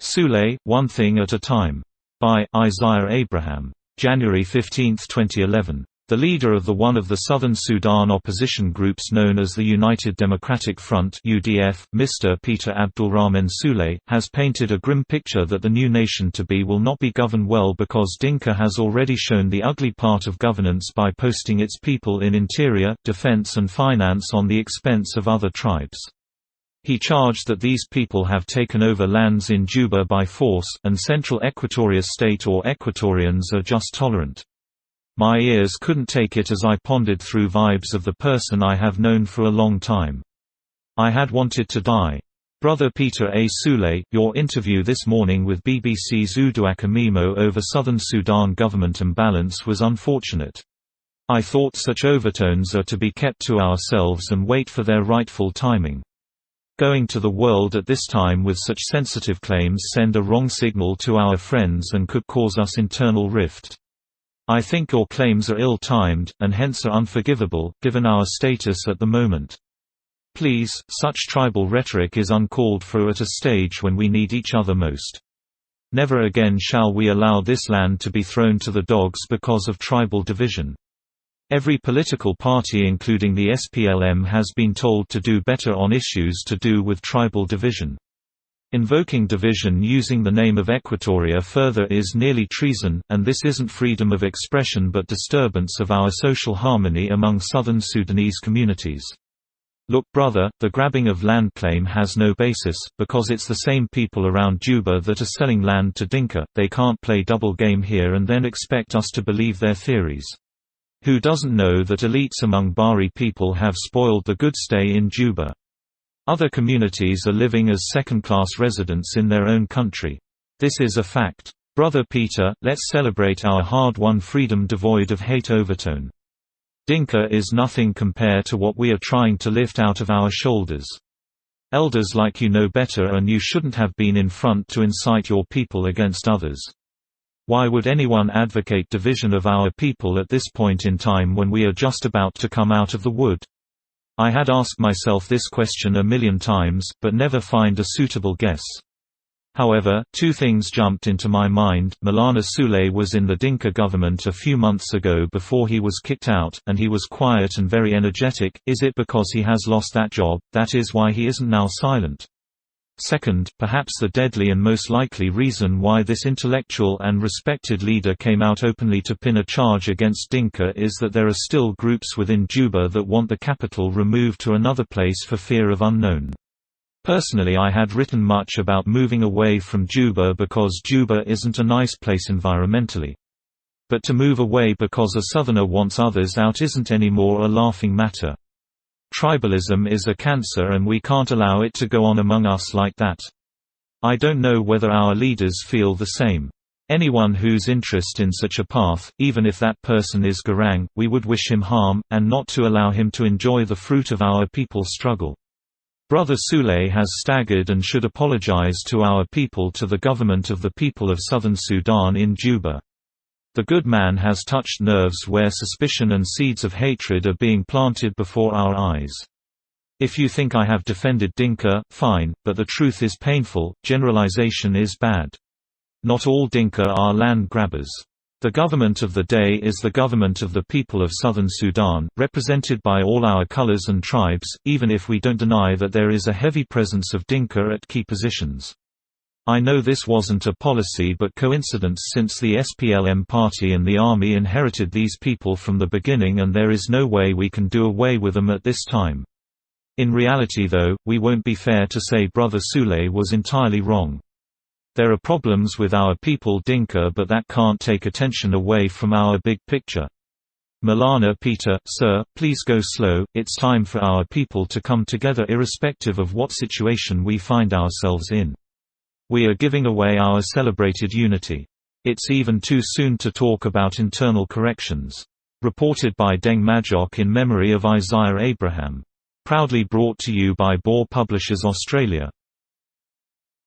Sule, One Thing at a Time. By Isaiah Abraham. January 15, 2011. The leader of one of the southern Sudan opposition groups known as the United Democratic Front (UDF), Mr. Peter Abdulrahman Sule, has painted a grim picture that the new nation-to-be will not be governed well because Dinka has already shown the ugly part of governance by posting its people in interior, defense and finance on the expense of other tribes. He charged that these people have taken over lands in Juba by force, and Central Equatoria State or Equatorians are just tolerant. My ears couldn't take it as I pondered through vibes of the person I have known for a long time. I had wanted to die. Brother Peter A. Sule, your interview this morning with BBC's Uduak Amimo over southern Sudan government imbalance was unfortunate. I thought such overtones are to be kept to ourselves and wait for their rightful timing. Going to the world at this time with such sensitive claims send a wrong signal to our friends and could cause us internal rift. I think your claims are ill-timed, and hence are unforgivable, given our status at the moment. Please, such tribal rhetoric is uncalled for at a stage when we need each other most. Never again shall we allow this land to be thrown to the dogs because of tribal division. Every political party including the SPLM has been told to do better on issues to do with tribal division. Invoking division using the name of Equatoria further is nearly treason, and this isn't freedom of expression but disturbance of our social harmony among southern Sudanese communities. Look brother, the grabbing of land claim has no basis, because it's the same people around Juba that are selling land to Dinka. They can't play double game here and then expect us to believe their theories. Who doesn't know that elites among Bari people have spoiled the good stay in Juba? Other communities are living as second-class residents in their own country. This is a fact. Brother Peter, let's celebrate our hard-won freedom devoid of hate overtone. Dinka is nothing compared to what we are trying to lift out of our shoulders. Elders like you know better, and you shouldn't have been in front to incite your people against others. Why would anyone advocate division of our people at this point in time when we are just about to come out of the wood? I had asked myself this question a million times, but never find a suitable guess. However, two things jumped into my mind. Maulana Sule was in the Dinka government a few months ago before he was kicked out, and he was quiet and very energetic. Is it because he has lost that job, that is why he isn't now silent? Second, perhaps the deadly and most likely reason why this intellectual and respected leader came out openly to pin a charge against Dinka is that there are still groups within Juba that want the capital removed to another place for fear of unknown. Personally, I had written much about moving away from Juba because Juba isn't a nice place environmentally. But to move away because a southerner wants others out isn't anymore a laughing matter. Tribalism is a cancer and we can't allow it to go on among us like that. I don't know whether our leaders feel the same. Anyone whose interest in such a path, even if that person is Garang, we would wish him harm, and not to allow him to enjoy the fruit of our people's struggle. Brother Sule has staggered and should apologize to our people, to the government of the people of southern Sudan in Juba. The good man has touched nerves where suspicion and seeds of hatred are being planted before our eyes. If you think I have defended Dinka, fine, but the truth is painful, generalization is bad. Not all Dinka are land grabbers. The government of the day is the government of the people of southern Sudan, represented by all our colors and tribes, even if we don't deny that there is a heavy presence of Dinka at key positions. I know this wasn't a policy but coincidence, since the SPLM party and the army inherited these people from the beginning, and there is no way we can do away with them at this time. In reality though, we won't be fair to say Brother Sule was entirely wrong. There are problems with our people Dinka, but that can't take attention away from our big picture. Maulana Peter, sir, please go slow. It's time for our people to come together irrespective of what situation we find ourselves in. We are giving away our celebrated unity. It's even too soon to talk about internal corrections. Reported by Deng Majok in memory of Isaiah Abraham. Proudly brought to you by Bohr Publishers Australia.